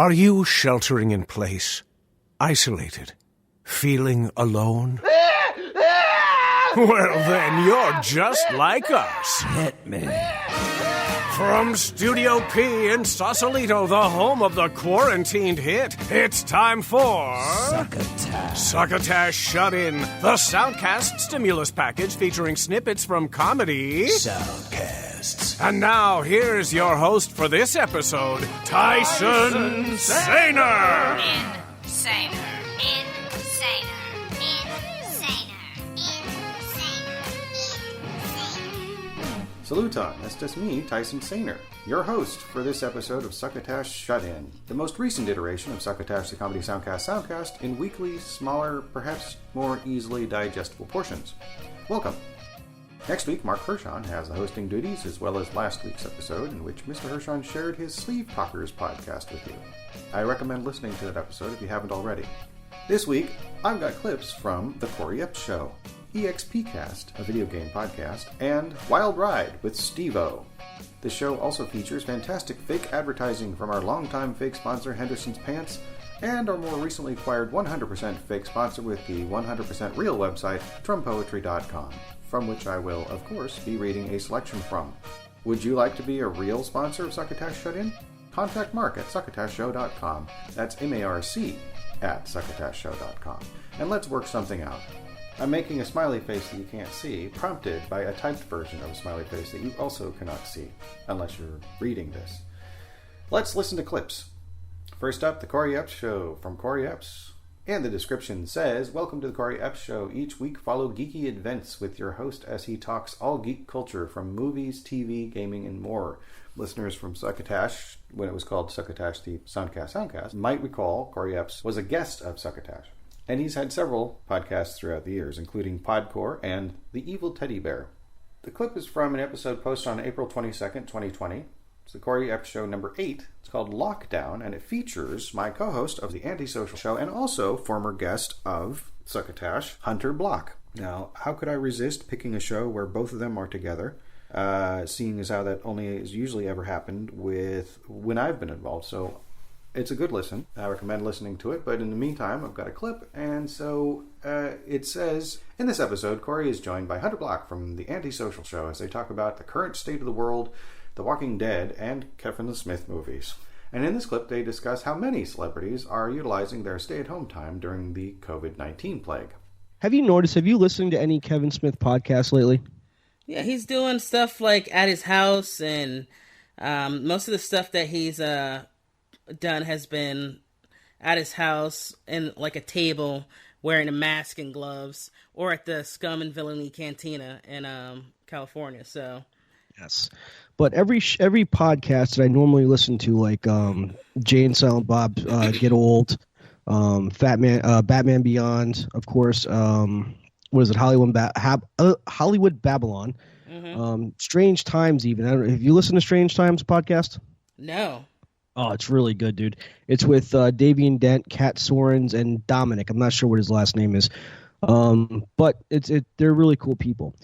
Are you sheltering in place, isolated, feeling alone? Well, then you're just like us. Hit me. From Studio P in Sausalito, the home of the quarantined hit, it's time for... Succotash. Succotash Shut-In, the Soundcast stimulus package featuring snippets from comedy... Soundcasts. And now, here's your host for this episode, Tyson Saner. Insaner. Saluton, that's just me, Tyson Saner, your host for this episode of Succotash Shut-In, the most recent iteration of Succotash the Comedy Soundcast in weekly, smaller, perhaps more easily digestible portions. Welcome. Next week, Mark Hershon has the hosting duties, as well as last week's episode, in which Mr. Hershon shared his Sleeve Talkers podcast with you. I recommend listening to that episode if you haven't already. This week, I've got clips from The Corey Epps Show, EXPcast, a video game podcast, and Wild Ride with Steve-O. The show also features fantastic fake advertising from our longtime fake sponsor Henderson's Pants, and our more recently acquired 100% fake sponsor with the 100% real website, trumpoetry.com, from which I will, of course, be reading a selection from. Would you like to be a real sponsor of Succotash Shut-In? Contact Mark at succotashshow.com. That's M-A-R-C at succotashshow.com. And let's work something out. I'm making a smiley face that you can't see, prompted by a typed version of a smiley face that you also cannot see, unless you're reading this. Let's listen to clips. First up, The Corey Epps Show from Corey Epps. And the description says, "Welcome to The Corey Epps Show. Each week follow geeky events with your host as he talks all geek culture from movies, TV, gaming, and more." Listeners from Succotash, when it was called Succotash the Soundcast, might recall Corey Epps was a guest of Succotash. And he's had several podcasts throughout the years, including Podcore and The Evil Teddy Bear. The clip is from an episode posted on April 22nd, 2020. It's the Corey Epps Show number 8. It's called Lockdown, and it features my co-host of The Antisocial Show and also former guest of Succotash, Hunter Block. Now, how could I resist picking a show where both of them are together, seeing as how that only has usually ever happened with when I've been involved, so... It's a good listen. I recommend listening to it, but in the meantime, I've got a clip, and so it says, in this episode, Corey is joined by Hunter Block from The Antisocial Show as they talk about the current state of the world, The Walking Dead, and Kevin the Smith movies. And in this clip, they discuss how many celebrities are utilizing their stay-at-home time during the COVID-19 plague. Have you listened to any Kevin Smith podcasts lately? Yeah, he's doing stuff like at his house, and most of the stuff that he's... done has been at his house in like a table wearing a mask and gloves, or at the Scum and Villainy Cantina in California. So yes, but every podcast that I normally listen to, like Jay and Silent Bob Get Old, Batman Beyond, of course, what is it, Hollywood Babylon, Strange Times, even. I don't know, have you listened to Strange Times podcast? No. Oh, it's really good, dude. It's with Davian Dent, Kat Sorens, and Dominic. I'm not sure what his last name is, but they're really cool people.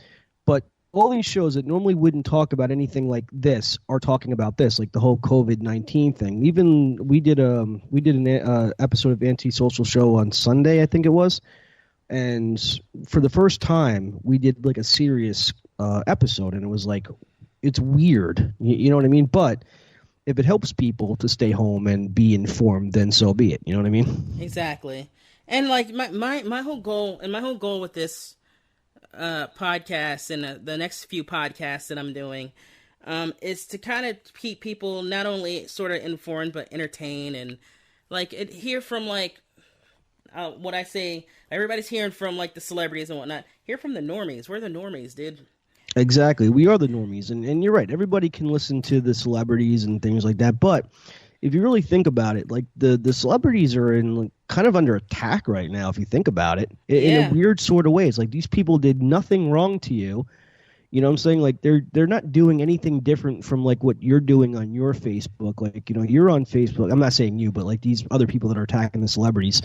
But all these shows that normally wouldn't talk about anything like this are talking about this, like the whole COVID-19 thing. Even we did an episode of Antisocial Show on Sunday, I think it was, and for the first time we did like a serious episode, and it was like, it's weird, you know what I mean? But if it helps people to stay home and be informed, then so be it. You know what I mean? Exactly. And like my whole goal with this podcast and the next few podcasts that I'm doing is to kind of keep people not only sort of informed but entertained, and like hear from like what I say. Everybody's hearing from like the celebrities and whatnot. Hear from the normies. We're the normies, dude. Exactly. We are the normies. And you're right. Everybody can listen to the celebrities and things like that. But if you really think about it, like the celebrities are in like, kind of under attack right now, if you think about it, in a weird sort of way. It's like these people did nothing wrong to you. You know what I'm saying? Like they're not doing anything different from like what you're doing on your Facebook. Like, you know, you're on Facebook. I'm not saying you, but like these other people that are attacking the celebrities.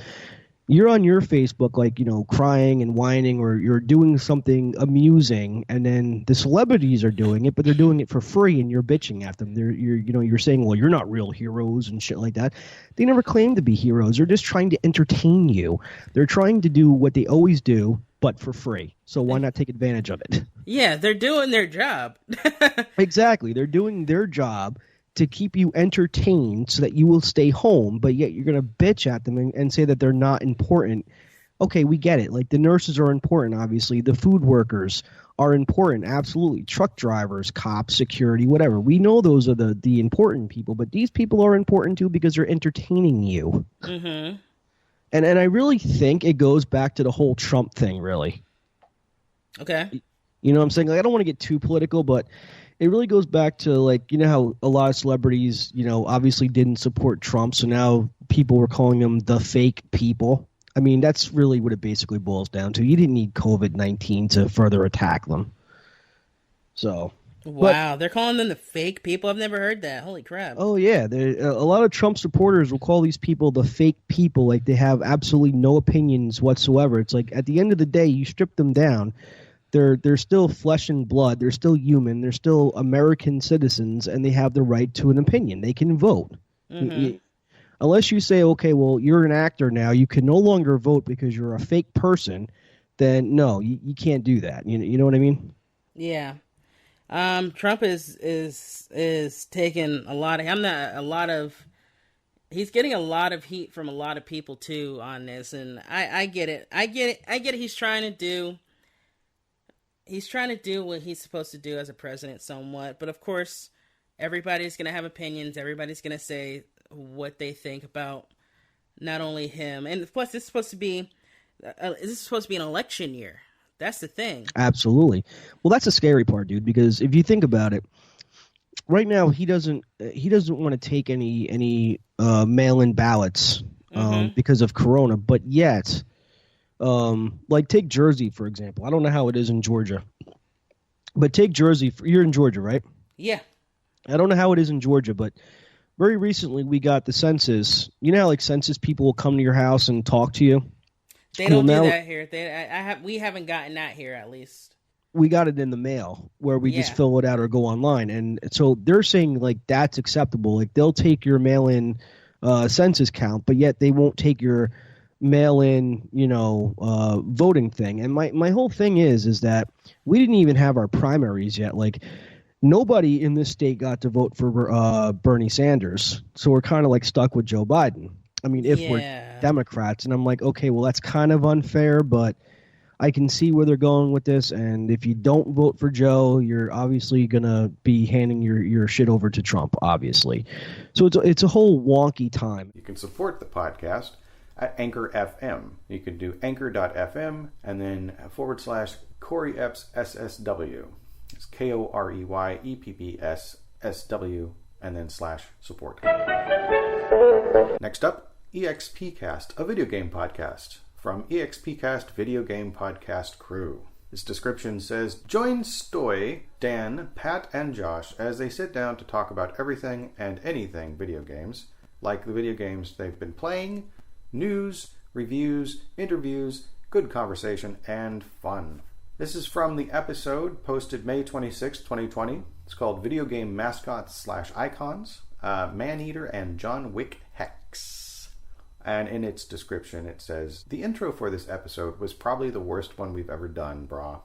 you're on your Facebook, like, crying and whining, or you're doing something amusing, and then the celebrities are doing it, but they're doing it for free, and you're bitching at them. You're saying, well, you're not real heroes and shit like that. They never claim to be heroes. They're just trying to entertain you. They're trying to do what they always do, but for free. So why not take advantage of it? Yeah, they're doing their job. Exactly. They're doing their job to keep you entertained so that you will stay home, but yet you're going to bitch at them and say that they're not important. Okay, we get it. Like, the nurses are important, obviously. The food workers are important, absolutely. Truck drivers, cops, security, whatever. We know those are the important people, but these people are important too because they're entertaining you. Mm-hmm. And I really think it goes back to the whole Trump thing, really. Okay. You know what I'm saying? Like, I don't want to get too political, but it really goes back to, like, how a lot of celebrities, obviously didn't support Trump, so now people were calling them the fake people. I mean, that's really what it basically boils down to. You didn't need COVID-19 to further attack them. So. Wow, they're calling them the fake people? I've never heard that. Holy crap. Oh, yeah. A lot of Trump supporters will call these people the fake people, like they have absolutely no opinions whatsoever. It's like, at the end of the day, you strip them down. They're still flesh and blood. They're still human. They're still American citizens, and they have the right to an opinion. They can vote. Mm-hmm. Unless you say, okay, well, you're an actor now. You can no longer vote because you're a fake person. Then, no, you can't do that. You know what I mean? Yeah. Trump is taking he's getting a lot of heat from a lot of people, too, on this. And I get it. I get it. He's trying to do what he's supposed to do as a president somewhat. But of course, everybody's going to have opinions. Everybody's going to say what they think about not only him. And plus, this is supposed to be an election year. That's the thing. Absolutely. Well, that's the scary part, dude, because if you think about it, right now he doesn't want to take any mail-in ballots because of Corona, but yet... like, take Jersey, for example. I don't know how it is in Georgia. But take Jersey. You're in Georgia, right? Yeah. I don't know how it is in Georgia, but very recently we got the census. You know how, like, census people will come to your house and talk to you? They don't do that here. We haven't gotten that here, at least. We got it in the mail where we just fill it out or go online. And so they're saying, like, that's acceptable. Like, they'll take your mail-in census count, but yet they won't take your mail-in, voting thing. And my whole thing is that we didn't even have our primaries yet. Like, nobody in this state got to vote for Bernie Sanders. So we're kind of like stuck with Joe Biden. I mean, if we're Democrats. And I'm like, okay, well, that's kind of unfair, but I can see where they're going with this. And if you don't vote for Joe, you're obviously going to be handing your shit over to Trump, obviously. So it's a whole wonky time. You can support the podcast at Anchor FM. You can do anchor.fm and then /Corey Epps SSW. It's KOREYEPPSSW and then /support. Next up, EXPcast, a video game podcast from EXPcast Video Game Podcast Crew. This description says, join Stoy, Dan, Pat, and Josh as they sit down to talk about everything and anything video games, like the video games they've been playing, news, reviews, interviews, good conversation, and fun. This is from the episode posted May 26, 2020. It's called Video Game Mascots / Icons, Maneater and John Wick Hex. And in its description it says, the intro for this episode was probably the worst one we've ever done, brah.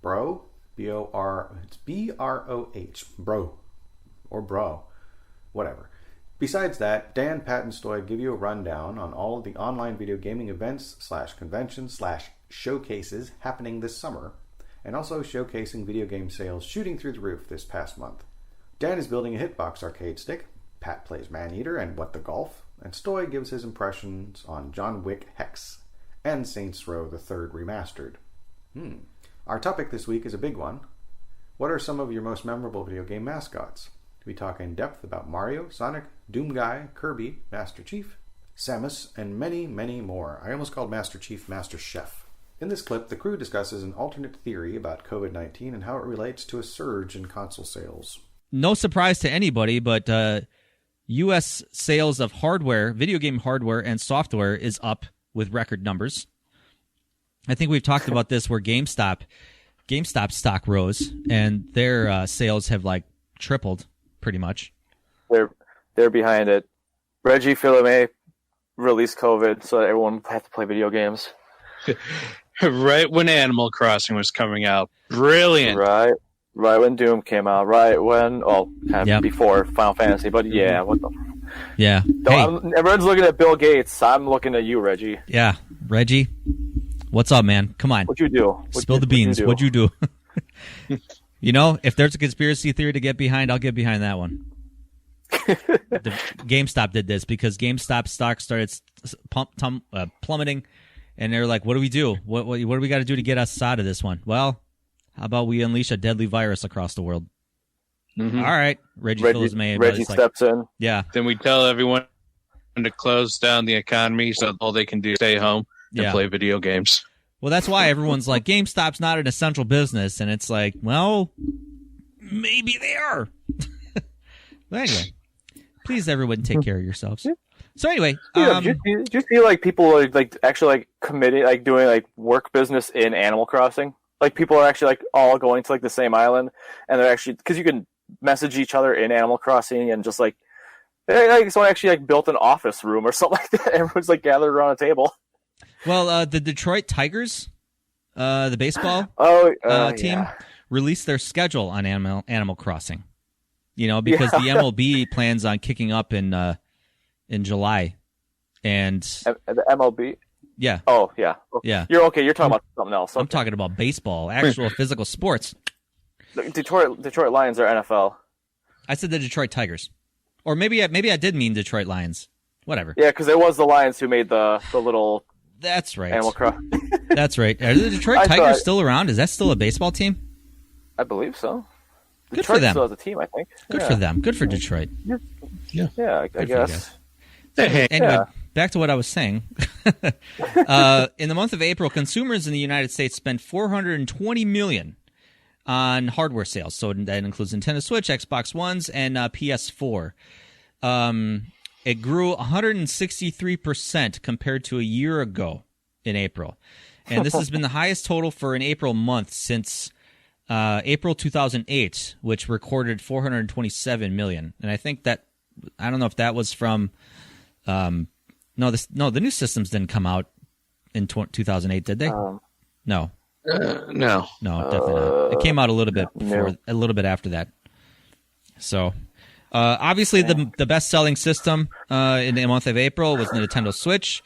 Bro? It's B-R-O-H. Bro. Or bro. Whatever. Besides that, Dan, Pat, and Stoy give you a rundown on all of the online video gaming events / conventions / showcases happening this summer, and also showcasing video game sales shooting through the roof this past month. Dan is building a hitbox arcade stick, Pat plays Maneater and What the Golf, and Stoy gives his impressions on John Wick Hex and Saints Row the Third Remastered. Our topic this week is a big one. What are some of your most memorable video game mascots? We talk in depth about Mario, Sonic, Doom Guy, Kirby, Master Chief, Samus, and many, many more. I almost called Master Chief Master Chef. In this clip, the crew discusses an alternate theory about COVID-19 and how it relates to a surge in console sales. No surprise to anybody, but U.S. sales of hardware, video game hardware and software is up with record numbers. I think we've talked about this where GameStop stock rose, and their sales have like tripled pretty much. They're behind it. Reggie Fils-Aimé released COVID so that everyone had to play video games. Right when Animal Crossing was coming out. Brilliant. Right when Doom came out. Right when, before Final Fantasy. But yeah, what the... Yeah. Hey. Everyone's looking at Bill Gates. I'm looking at you, Reggie. Yeah, Reggie. What's up, man? Come on. What'd you do? Spill the beans. What'd you do? You know, if there's a conspiracy theory to get behind, I'll get behind that one. GameStop did this because GameStop stock started plummeting, and they're like, "What do we do? What do we got to do to get us out of this one?" Well, how about we unleash a deadly virus across the world? Mm-hmm. All right, Reggie steps in. Yeah. Then we tell everyone to close down the economy so all they can do is stay home and play video games. Well, that's why everyone's like, GameStop's not an essential business, and it's like, well, maybe they are. But anyway, please, everyone, take care of yourselves. So anyway, do you see like people like actually like committing, like doing like work business in Animal Crossing? Like people are actually like all going to like the same island, and they're actually, because you can message each other in Animal Crossing, and just like someone actually like built an office room or something like that. Everyone's like gathered around a table. Well, the Detroit Tigers, the baseball team, released their schedule on Animal Crossing. You know, because the MLB plans on kicking up in July, and the MLB. Yeah. Oh yeah. Yeah. You're okay. You're talking about something else. Okay. I'm talking about baseball, actual physical sports. Detroit Lions are NFL. I said the Detroit Tigers, or maybe I did mean Detroit Lions. Whatever. Yeah, because it was the Lions who made the little. That's right. Animal Crossing. That's right. Are the Detroit Tigers still around? Is that still a baseball team? I believe so. Good Detroit for them. Still has a team, I think. Good for them. Good for Detroit. Yeah, I guess. Anyway, back to what I was saying. In the month of April, consumers in the United States spent $420 million on hardware sales. So that includes Nintendo Switch, Xbox Ones, and PS4. It grew 163% compared to a year ago in April. And this has been the highest total for an April month since April 2008, which recorded $427 million. And I think that, I don't know if that was from, the new systems didn't come out in 2008, did they? No. No, definitely not. It came out a little bit before, a little bit after that. So, obviously the best-selling system in the month of April was the Nintendo Switch,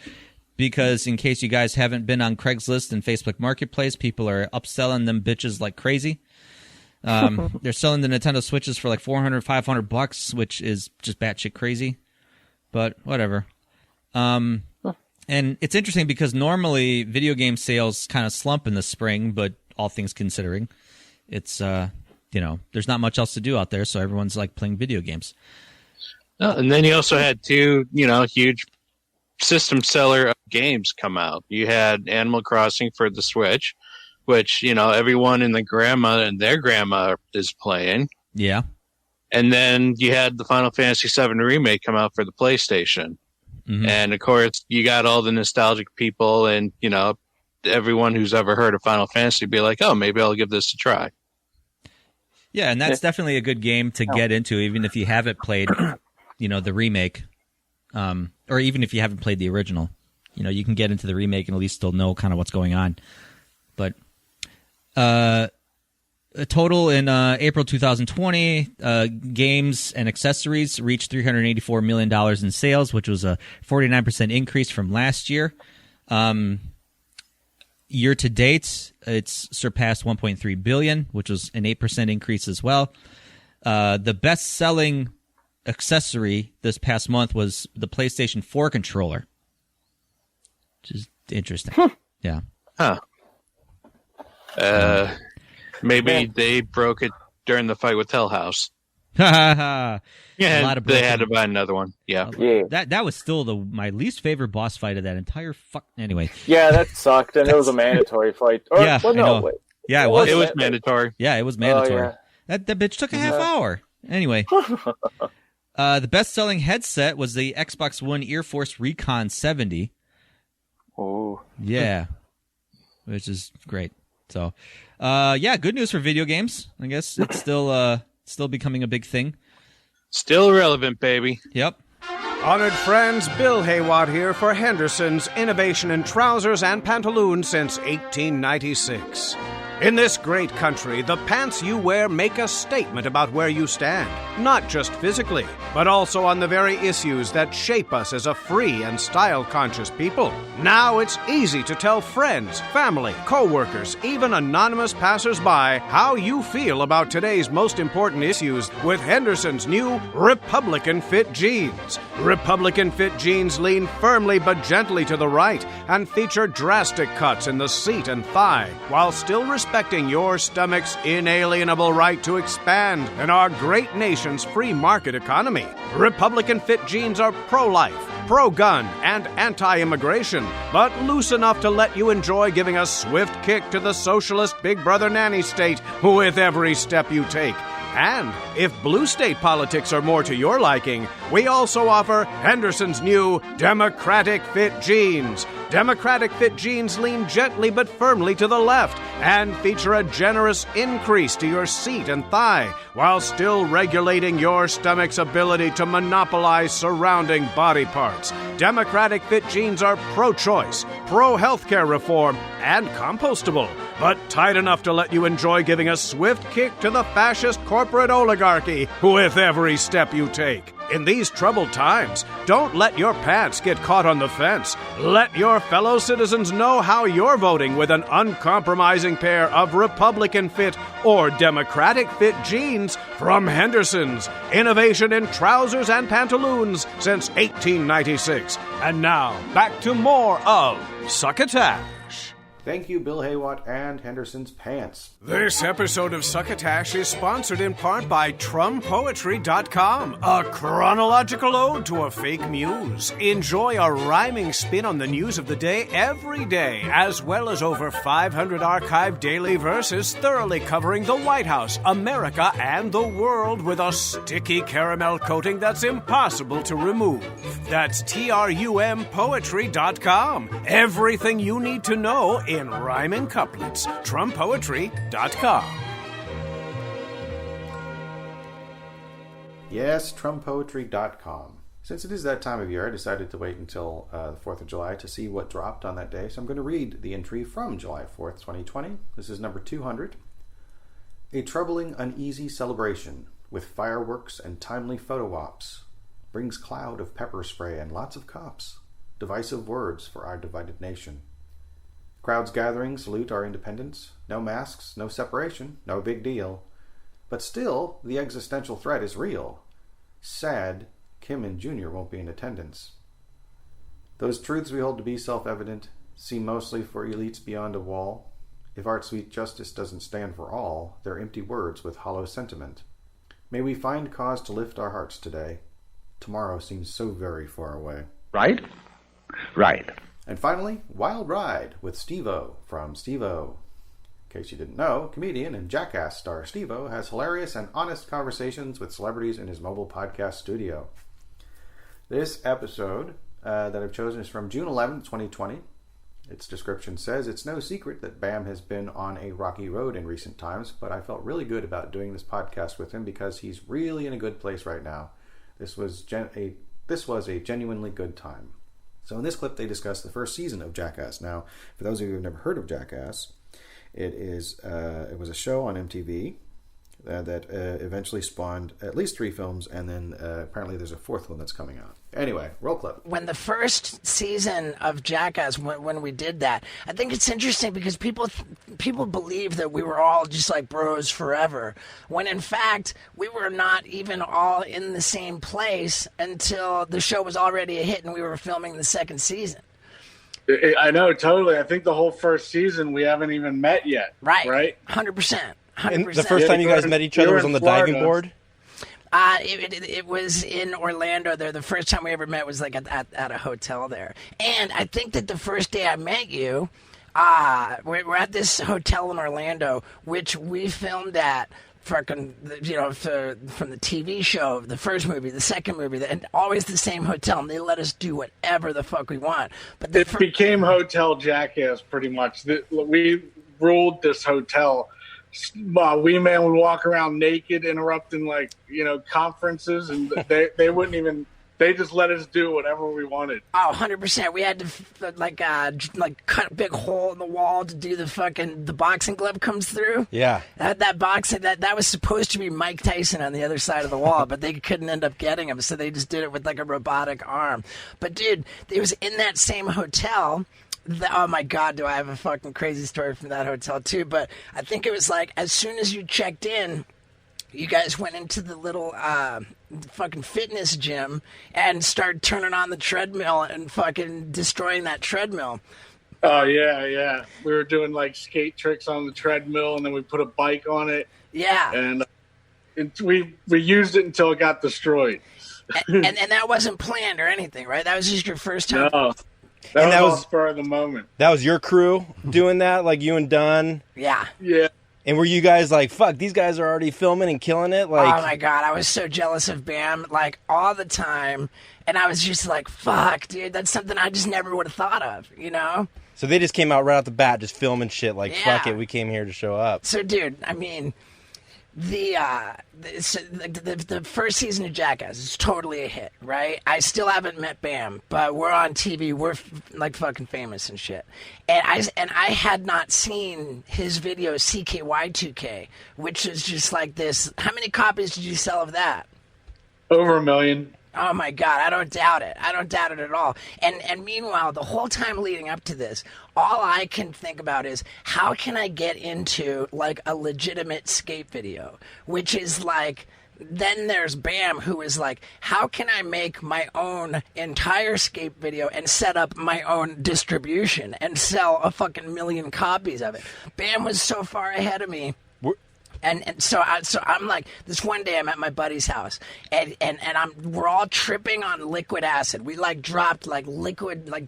because in case you guys haven't been on Craigslist and Facebook Marketplace, people are upselling them bitches like crazy. They're selling the Nintendo Switches for like $400, $500, which is just batshit crazy. But whatever. And it's interesting because normally video game sales kind of slump in the spring, but all things considering, it's there's not much else to do out there, so everyone's like playing video games. And then you also had two, huge system seller games come out. You had Animal Crossing for the Switch, which, everyone in their grandma is playing. Yeah. And then you had the Final Fantasy VII Remake come out for the PlayStation. Mm-hmm. And, of course, you got all the nostalgic people and, everyone who's ever heard of Final Fantasy be like, oh, maybe I'll give this a try. Yeah, and that's definitely a good game to get into, even if you haven't played, the remake. Or even if you haven't played the original. You can get into the remake and at least still know kind of what's going on. But a total in April 2020, games and accessories reached $384 million in sales, which was a 49% increase from last year. Year to date, it's surpassed $1.3 billion, which was an 8% increase as well. The best-selling accessory this past month was the PlayStation 4 controller, which is interesting. Yeah. Huh. Maybe they broke it during the fight with Hell House. Yeah, they had to buy another one. Yeah. That was still my least favorite boss fight of that entire Anyway. Yeah, that sucked, and it was a mandatory fight. Yeah, I know. Wait. Yeah, it was mandatory. Yeah, it was mandatory. Oh, yeah. That bitch took a half hour. Anyway. The best-selling headset was the Xbox One Air Force Recon 70, Oh. Yeah, which is great. So, yeah, good news for video games. I guess it's still becoming a big thing. Still relevant, baby. Yep. Honored friends, Bill Haywatt here for Henderson's innovation in trousers and pantaloons since 1896. In this great country, the pants you wear make a statement about where you stand, not just physically, but also on the very issues that shape us as a free and style-conscious people. Now it's easy to tell friends, family, co-workers, even anonymous passers-by how you feel about today's most important issues with Henderson's new Republican Fit jeans. Republican Fit jeans lean firmly but gently to the right and feature drastic cuts in the seat and thigh, while still respecting your stomach's inalienable right to expand in our great nation's free market economy. Republican Fit jeans are pro-life, pro-gun, and anti-immigration, but loose enough to let you enjoy giving a swift kick to the socialist Big Brother nanny state with every step you take. And if blue state politics are more to your liking, we also offer Henderson's new Democratic Fit jeans. Democratic Fit jeans lean gently but firmly to the left and feature a generous increase to your seat and thigh while still regulating your stomach's ability to monopolize surrounding body parts. Democratic Fit jeans are pro-choice, pro-healthcare reform, and compostable, but tight enough to let you enjoy giving a swift kick to the fascist corporate oligarchy with every step you take. In these troubled times, don't let your pants get caught on the fence. Let your fellow citizens know how you're voting with an uncompromising pair of Republican Fit or Democratic Fit jeans from Henderson's. Innovation in trousers and pantaloons since 1896. And now, back to more of Succotash. Thank you, Bill Haywatt and Henderson's Pants. This episode of Succotash is sponsored in part by TrumPoetry.com, a chronological ode to a fake muse. Enjoy a rhyming spin on the news of the day every day, as well as over 500 archived daily verses thoroughly covering the White House, America, and the world with a sticky caramel coating that's impossible to remove. That's TRUMPoetry.com. Everything you need to know in rhyming couplets. TrumPoetry.com. Yes, TrumPoetry.com. Since it is that time of year, I decided to wait until the 4th of July to see what dropped on that day. So I'm going to read the entry from July 4th, 2020. This is number 200. A troubling, uneasy celebration with fireworks and timely photo ops brings cloud of pepper spray and lots of cops. Divisive words for our divided nation. Crowds gathering salute our independence. No masks, no separation, no big deal. But still, the existential threat is real. Sad, Kim and Jr. won't be in attendance. Those truths we hold to be self-evident seem mostly for elites beyond a wall. If our sweet justice doesn't stand for all, they're empty words with hollow sentiment. May we find cause to lift our hearts today. Tomorrow seems so very far away. Right? Right. And finally, Wild Ride with Steve-O from Steve-O. In case you didn't know, comedian and Jackass star Steve-O has hilarious and honest conversations with celebrities in his mobile podcast studio. This episode that I've chosen is from June 11, 2020. Its description says, "It's no secret that Bam has been on a rocky road in recent times, but I felt really good about doing this podcast with him because he's really in a good place right now. This was a genuinely good time." So in this clip, they discuss the first season of Jackass. Now, for those of you who have never heard of Jackass, it was a show on MTV that eventually spawned at least 3 films, and then apparently there's a 4th one that's coming out. Anyway, roll clip. When the first season of Jackass, when we did that, I think it's interesting because people believe that we were all just like bros forever, when in fact we were not even all in the same place until the show was already a hit and we were filming the second season. I know, totally. I think the whole first season we haven't even met yet. Right? 100%. And the first time you guys met each other was on the diving board? It was in Orlando there. The first time we ever met was like at a hotel there. And I think that the first day I met you, we're at this hotel in Orlando, which we filmed at fucking, from the TV show, the first movie, the second movie, and always the same hotel, and they let us do whatever the fuck we want. But it became Hotel Jackass pretty much. We ruled this hotel. Wee Man would walk around naked, interrupting conferences, and they wouldn't even. They just let us do whatever we wanted. Oh, 100%. We had to cut a big hole in the wall to do the boxing glove comes through. Yeah. That boxing that was supposed to be Mike Tyson on the other side of the wall, but they couldn't end up getting him, so they just did it with a robotic arm. But dude, it was in that same hotel. Oh my God, do I have a fucking crazy story from that hotel too? But I think it was as soon as you checked in, you guys went into the little fucking fitness gym and started turning on the treadmill and fucking destroying that treadmill. Oh, yeah. We were doing skate tricks on the treadmill, and then we put a bike on it. Yeah. And we used it until it got destroyed. and that wasn't planned or anything, right? That was just your first time? No. That was spur of the moment. That was your crew doing that, you and Dunn? Yeah. Yeah. And were you guys fuck, these guys are already filming and killing it? Oh my God, I was so jealous of Bam, all the time. And I was just fuck, dude, that's something I just never would have thought of, So they just came out right out the bat just filming shit fuck it, we came here to show up. So, dude, I mean, the first season of Jackass is totally a hit, right? I still haven't met Bam, but we're on TV. We're fucking famous and shit. And I had not seen his video CKY2K, which is just this. How many copies did you sell of that? Over 1 million. Oh my God, I don't doubt it. I don't doubt it at all. And meanwhile, the whole time leading up to this, all I can think about is how can I get into a legitimate skate video, which is then there's Bam, who is how can I make my own entire skate video and set up my own distribution and sell a fucking 1 million copies of it? Bam was so far ahead of me. And so I'm this one day I'm at my buddy's house and we're all tripping on liquid acid. We dropped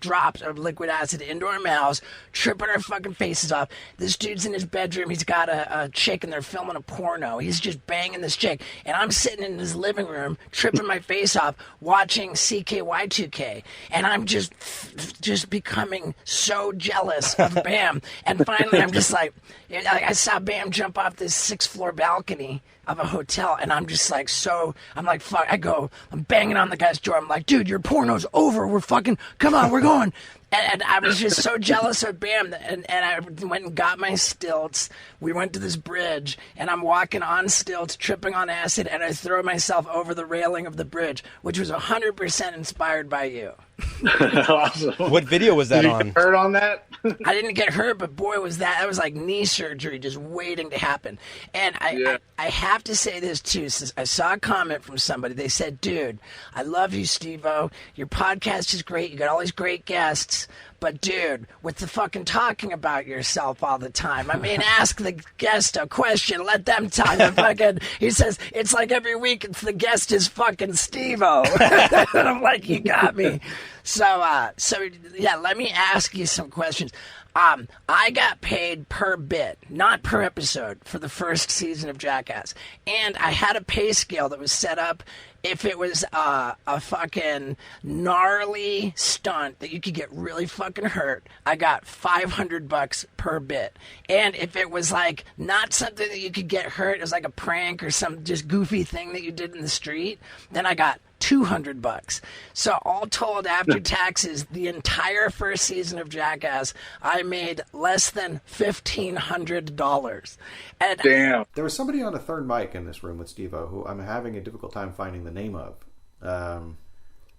drops of liquid acid into our mouths, tripping our fucking faces off. This dude's in his bedroom. He's got a chick and they're filming a porno. He's just banging this chick, and I'm sitting in his living room tripping my face off watching CKY2K, and I'm just becoming so jealous of Bam. And finally I'm just I saw Bam jump off this 6th floor balcony of a hotel, and I'm just I'm fuck. I'm banging on the guy's door. I'm dude, your porno's over. We're fucking, come on, we're going. And I was just so jealous of Bam, and I went and got my stilts. We went to this bridge, and I'm walking on stilts, tripping on acid, and I throw myself over the railing of the bridge, which was 100% inspired by you. Awesome. What video was that on? Did you get hurt on that? I didn't get hurt, but boy, was that was knee surgery just waiting to happen. And I have to say this too. I saw a comment from somebody. They said, dude, I love you, Steve-O. Your podcast is great. You got all these great guests. But, dude, with the fucking talking about yourself all the time, I mean, ask the guest a question, let them talk. He says, it's every week it's the guest is fucking Steve-O. And I'm you got me. So yeah, let me ask you some questions. I got paid per bit, not per episode, for the first season of Jackass. And I had a pay scale that was set up if it was a fucking gnarly stunt that you could get really fucking hurt. I got $500 per bit. And if it was not something that you could get hurt, it was a prank or some just goofy thing that you did in the street, then I got $200. So all told, after taxes, the entire first season of Jackass, I made less than $1,500. And damn. There was somebody on a third mic in this room with Steve-O who I'm having a difficult time finding the name of. And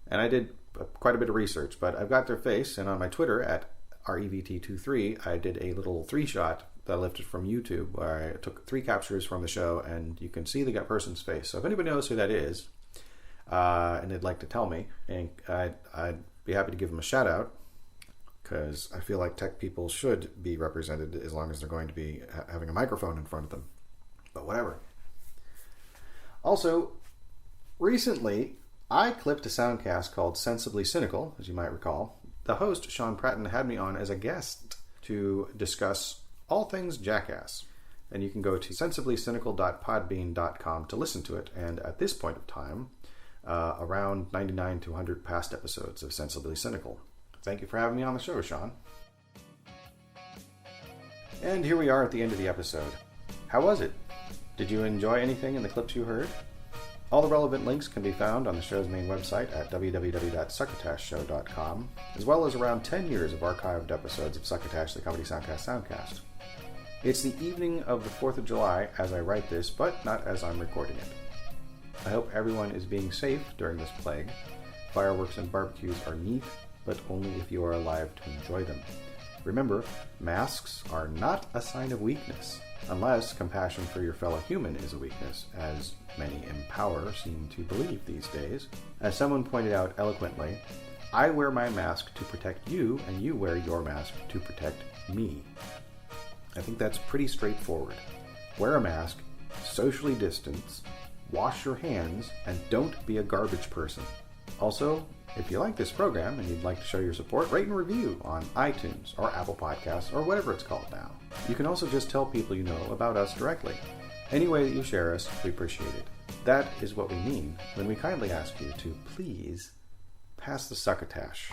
I did quite a bit of research, but I've got their face, and on my Twitter at REVT23, I did a little 3-shot that I lifted from YouTube where I took 3 captures from the show, and you can see the person's face. So if anybody knows who that is, and they'd like to tell me, and I'd be happy to give them a shout out, because I feel like tech people should be represented as long as they're going to be having a microphone in front of them. But whatever. Also, recently I clipped a soundcast called Sensibly Cynical, as you might recall. The host, Sean Pratton, had me on as a guest to discuss all things Jackass. And you can go to sensiblycynical.podbean.com to listen to it. And at this point of time, around 99 to 100 past episodes of Sensibly Cynical. Thank you for having me on the show, Sean. And here we are at the end of the episode. How was it? Did you enjoy anything in the clips you heard? All the relevant links can be found on the show's main website at www.succotashshow.com, as well as around 10 years of archived episodes of Succotash, the Comedy Soundcast. It's the evening of the 4th of July as I write this, but not as I'm recording it. I hope everyone is being safe during this plague. Fireworks and barbecues are neat, but only if you are alive to enjoy them. Remember, masks are not a sign of weakness, unless compassion for your fellow human is a weakness, as many in power seem to believe these days. As someone pointed out eloquently, I wear my mask to protect you, and you wear your mask to protect me. I think that's pretty straightforward. Wear a mask, socially distance, wash your hands, and don't be a garbage person. Also, if you like this program and you'd like to show your support, rate and review on iTunes or Apple Podcasts or whatever it's called now. You can also just tell people you know about us directly. Any way that you share us, we appreciate it. That is what we mean when we kindly ask you to please pass the Succotash.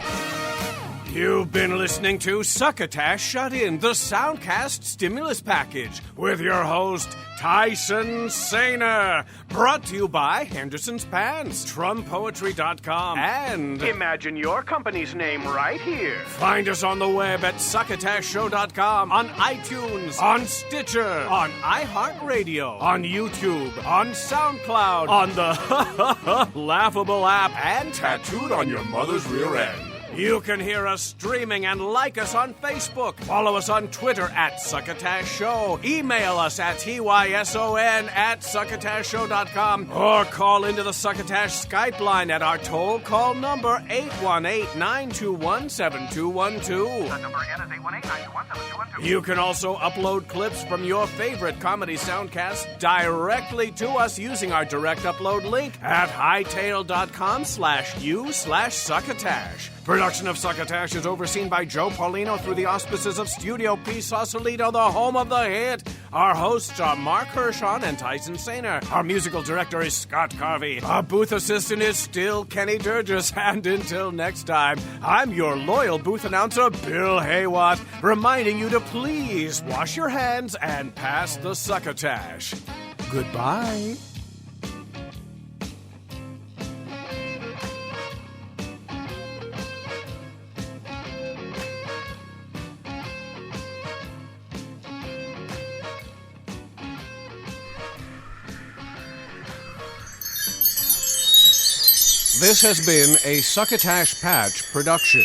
You've been listening to Succotash Shut In, the Soundcast Stimulus Package, with your host, Tyson Sainer. Brought to you by Henderson's Pants, TrumPoetry.com, and imagine your company's name right here. Find us on the web at SuccotashShow.com, on iTunes, on Stitcher, on iHeartRadio, on YouTube, on SoundCloud, on the Laughable app, and tattooed on your mother's rear end. You can hear us streaming and like us on Facebook. Follow us on Twitter at Succotash Show. Email us at tyson@succotashshow.com or call into the Succotash Skype line at our toll call number 818-921-7212. That number again is 818-921-7212. You can also upload clips from your favorite comedy soundcast directly to us using our direct upload link at hightail.com/u/Succotash. Production of Succotash is overseen by Joe Paulino through the auspices of Studio P. Sausalito, the home of the hit. Our hosts are Mark Hershon and Tyson Sainer. Our musical director is Scott Carvey. Our booth assistant is still Kenny Durgis. And until next time, I'm your loyal booth announcer, Bill Haywatt, reminding you to please wash your hands and pass the Succotash. Goodbye. This has been a Succotash Patch production.